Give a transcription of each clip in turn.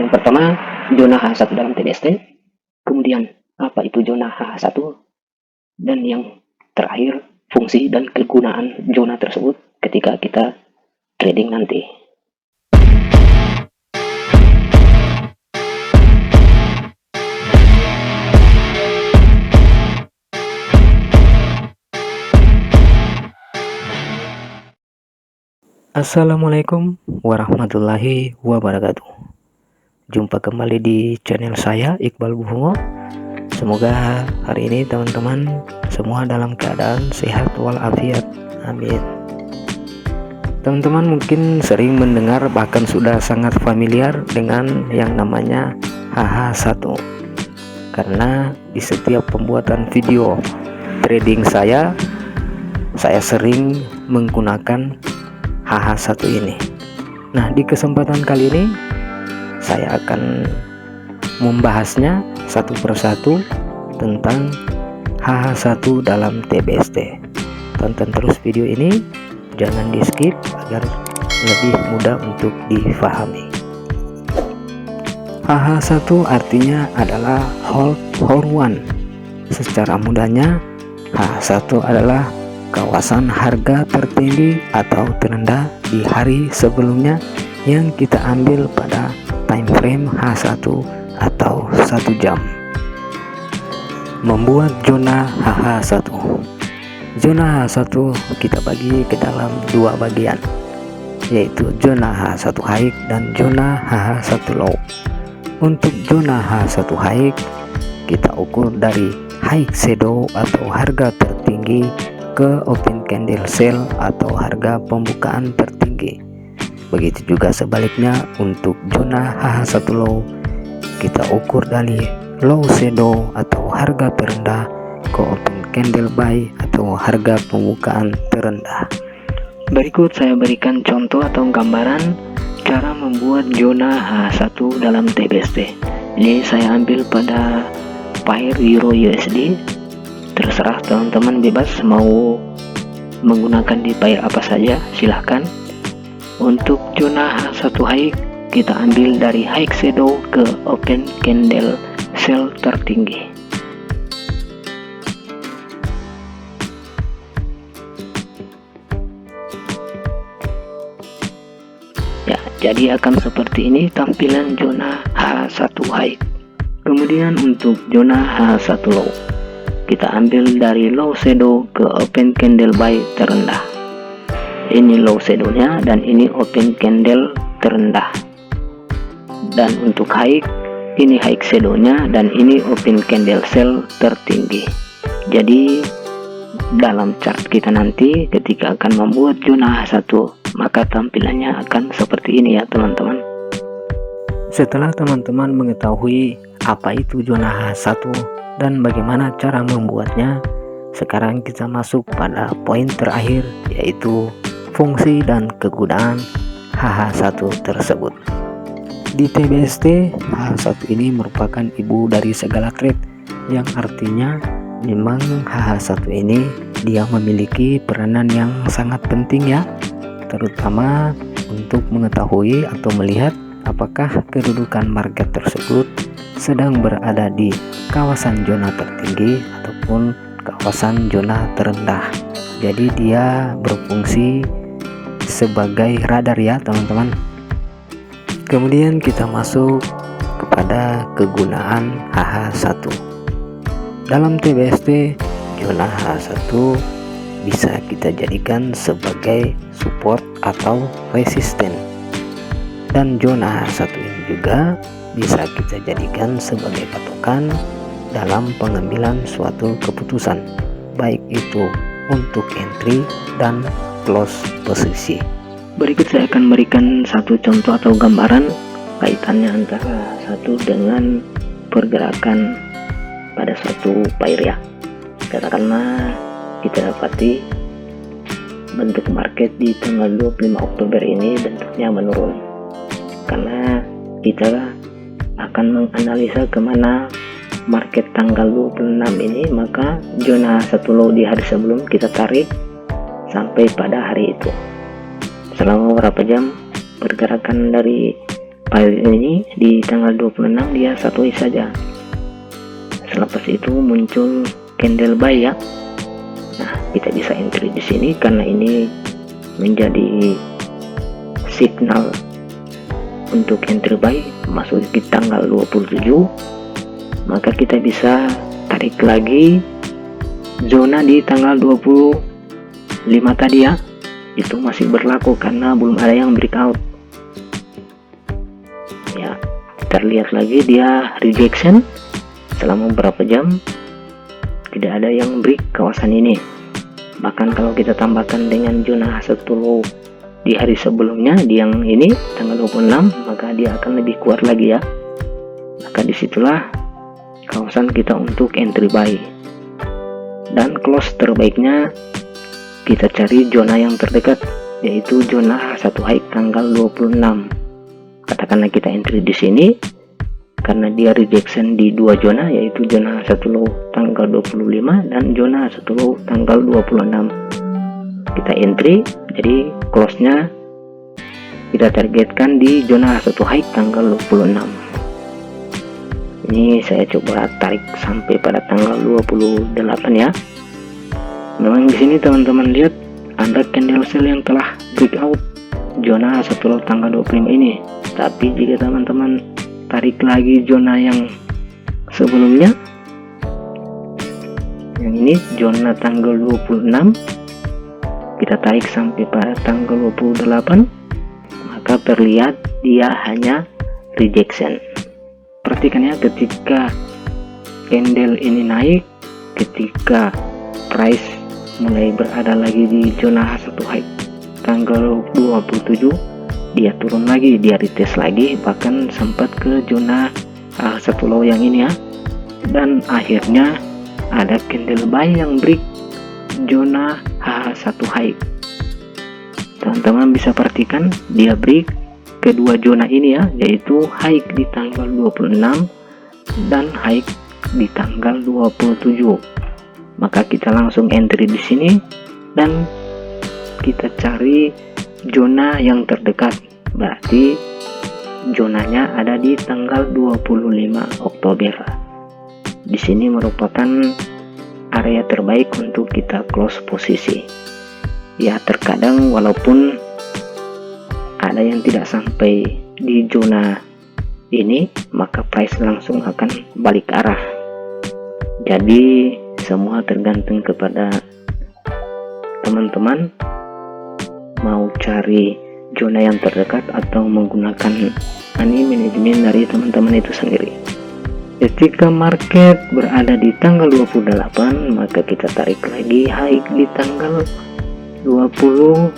Yang pertama, zona H1 dalam TBST, kemudian apa itu zona H1, dan yang terakhir fungsi dan kegunaan zona tersebut ketika kita trading nanti. Assalamualaikum warahmatullahi wabarakatuh. Jumpa kembali di channel saya, Iqbal Buhungo. Semoga hari ini teman-teman semua dalam keadaan sehat walafiat. Amin. Teman-teman mungkin sering mendengar, bahkan sudah sangat familiar dengan yang namanya HH1, karena di setiap pembuatan video trading saya sering menggunakan HH1 ini. Nah, di kesempatan kali ini saya akan membahasnya satu persatu tentang HH1 dalam TBST. Tonton terus video ini, jangan di skip agar lebih mudah untuk difahami. HH1 artinya adalah hold for one. Secara mudahnya, HH1 adalah kawasan harga tertinggi atau terendah di hari sebelumnya yang kita ambil pada time frame H1 atau 1 jam. Membuat zona HH1. Zona H1 kita bagi ke dalam dua bagian, yaitu zona H1 high dan zona HH1 low. Untuk zona H1 high kita ukur dari high shadow atau harga tertinggi ke open candle sell atau harga pembukaan tertinggi. Begitu juga sebaliknya untuk zona HH1 low, kita ukur dari low shadow atau harga terendah ke open candle buy atau harga pembukaan terendah. Berikut saya berikan contoh atau gambaran cara membuat zona H1 dalam TBST. Ini saya ambil pada pair Euro USD. Terserah teman-teman, bebas mau menggunakan di pair apa saja, silahkan. Untuk zona H1 high kita ambil dari high shadow ke open candle sell tertinggi. Ya, jadi akan seperti ini tampilan zona H1 high. Kemudian untuk zona H1 low, kita ambil dari low shadow ke open candle buy terendah. Ini low shadow-nya dan ini open candle terendah. Dan untuk high, ini high shadow-nya dan ini open candle sell tertinggi. Jadi dalam chart kita nanti ketika akan membuat zona H1, maka tampilannya akan seperti ini ya teman-teman. Setelah teman-teman mengetahui apa itu zona H1 dan bagaimana cara membuatnya, sekarang kita masuk pada poin terakhir, yaitu fungsi dan kegunaan HH1 tersebut. Di TBST, HH1 ini merupakan ibu dari segala trade, yang artinya memang HH1 ini dia memiliki peranan yang sangat penting ya, terutama untuk mengetahui atau melihat apakah kedudukan market tersebut sedang berada di kawasan zona tertinggi ataupun kawasan zona terendah. Jadi dia berfungsi sebagai radar ya teman-teman. Kemudian kita masuk kepada kegunaan HH1. Dalam TBST, zona HH1 bisa kita jadikan sebagai support atau resisten, dan zona H1 ini juga bisa kita jadikan sebagai patokan dalam pengambilan suatu keputusan, baik itu untuk entry dan close posisi. Berikut saya akan berikan satu contoh atau gambaran kaitannya antara satu dengan pergerakan pada suatu pair ya. Katakanlah kita dapati bentuk market di tanggal 25 Oktober ini bentuknya menurun, karena kita akan menganalisa kemana market tanggal 26 ini, maka zona satu low di hari sebelum kita tarik sampai pada hari itu. Selama beberapa jam pergerakan dari file ini di tanggal 26 dia 1 high saja. Selepas itu muncul candle buy ya. Nah, kita bisa entry di sini karena ini menjadi signal untuk entry buy masuk di tanggal 27. Maka kita bisa tarik lagi zona di tanggal 25 tadi ya. Itu masih berlaku karena belum ada yang breakout. Ya, terlihat lagi dia rejection selama beberapa jam, tidak ada yang break kawasan ini. Bahkan kalau kita tambahkan dengan zona satu low di hari sebelumnya, di yang ini tanggal 26, maka dia akan lebih kuat lagi ya. Maka disitulah kawasan kita untuk entry buy. Dan close terbaiknya kita cari zona yang terdekat, yaitu zona satu high tanggal 26. Katakanlah kita entry di sini karena dia rejection di dua zona, yaitu zona satu low tanggal 25 dan zona satu low tanggal 26. Kita entry, jadi close nya kita targetkan di zona satu high tanggal 26. Ini saya coba tarik sampai pada tanggal 28 ya. Memang di sini teman-teman lihat ada candle sell yang telah breakout zona satu low tanggal 25 ini. Tapi jika teman-teman tarik lagi zona yang sebelumnya, yang ini zona tanggal 26, kita tarik sampai pada tanggal 28, maka terlihat dia hanya rejection. Perhatikan ya, ketika candle ini naik, ketika price mulai berada lagi di zona satu high tanggal 27, dia turun lagi, dia retest lagi, bahkan sempat ke zona satu low yang ini ya. Dan akhirnya ada candle buy yang break zona H1 high. Teman-teman bisa perhatikan dia break kedua zona ini ya, yaitu high di tanggal 26 dan high di tanggal 27. Maka kita langsung entry di sini dan kita cari zona yang terdekat, berarti zonanya ada di tanggal 25 Oktober. Di sini merupakan area terbaik untuk kita close posisi. Ya, terkadang walaupun ada yang tidak sampai di zona ini, maka price langsung akan balik arah. Jadi semua tergantung kepada teman-teman mau cari zona yang terdekat atau menggunakan money management dari teman-teman itu sendiri. Ketika market berada di tanggal 28, maka kita tarik lagi high di tanggal 28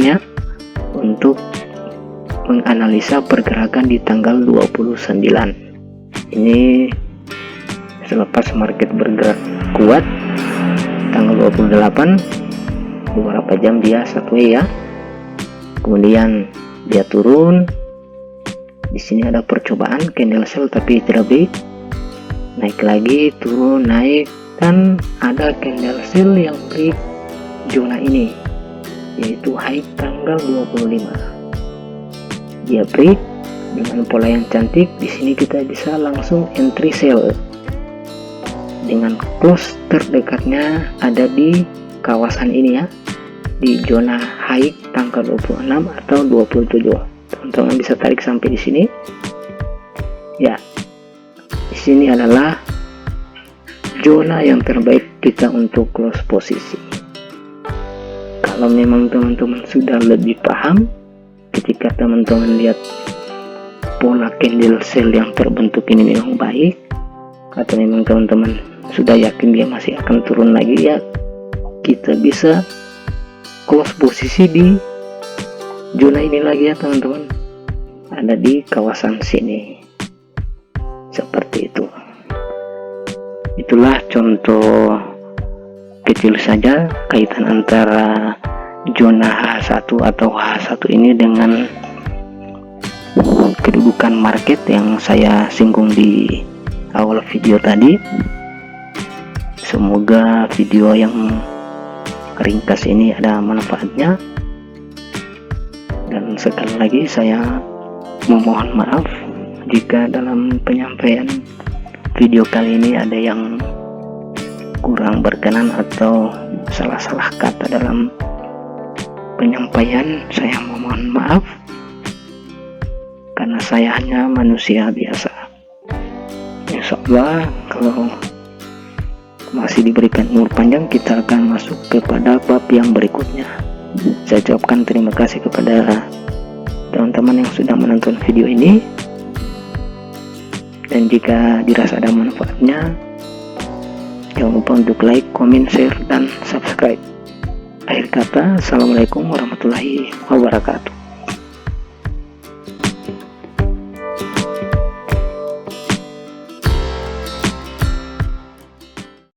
ya, untuk menganalisa pergerakan di tanggal 29. Ini selepas market bergerak kuat tanggal 28, beberapa jam dia satu ya, kemudian dia turun. Di sini ada percobaan candle sell tapi tidak break, naik lagi, turun, naik, dan ada candle sell yang break zona ini, yaitu high tanggal 25. Dia break dengan pola yang cantik. Di sini kita bisa langsung entry sell dengan close terdekatnya ada di kawasan ini ya, di zona high tanggal 26 atau 27. Teman-teman bisa tarik sampai di sini. Ya, di sini adalah zona yang terbaik kita untuk close posisi. Kalau memang teman-teman sudah lebih paham, ketika teman-teman lihat pola candle sell yang terbentuk ini memang baik, atau memang teman-teman sudah yakin dia masih akan turun lagi, ya kita bisa close posisi di zona ini lagi ya teman-teman, ada di kawasan sini seperti itu. Itulah contoh kecil saja kaitan antara zona H1 atau H1 ini dengan kedudukan market yang saya singgung di awal video tadi. Semoga video yang ringkas ini ada manfaatnya, dan sekali lagi saya memohon maaf jika dalam penyampaian video kali ini ada yang kurang berkenan atau salah-salah kata dalam penyampaian. Saya memohon maaf karena saya hanya manusia biasa. Insya Allah kalau masih diberikan umur panjang, kita akan masuk kepada bab yang berikutnya. Saya ucapkan terima kasih kepada teman-teman yang sudah menonton video ini, dan jika dirasa ada manfaatnya, jangan lupa untuk like, comment, share, dan subscribe. Akhir kata, assalamualaikum warahmatullahi wabarakatuh.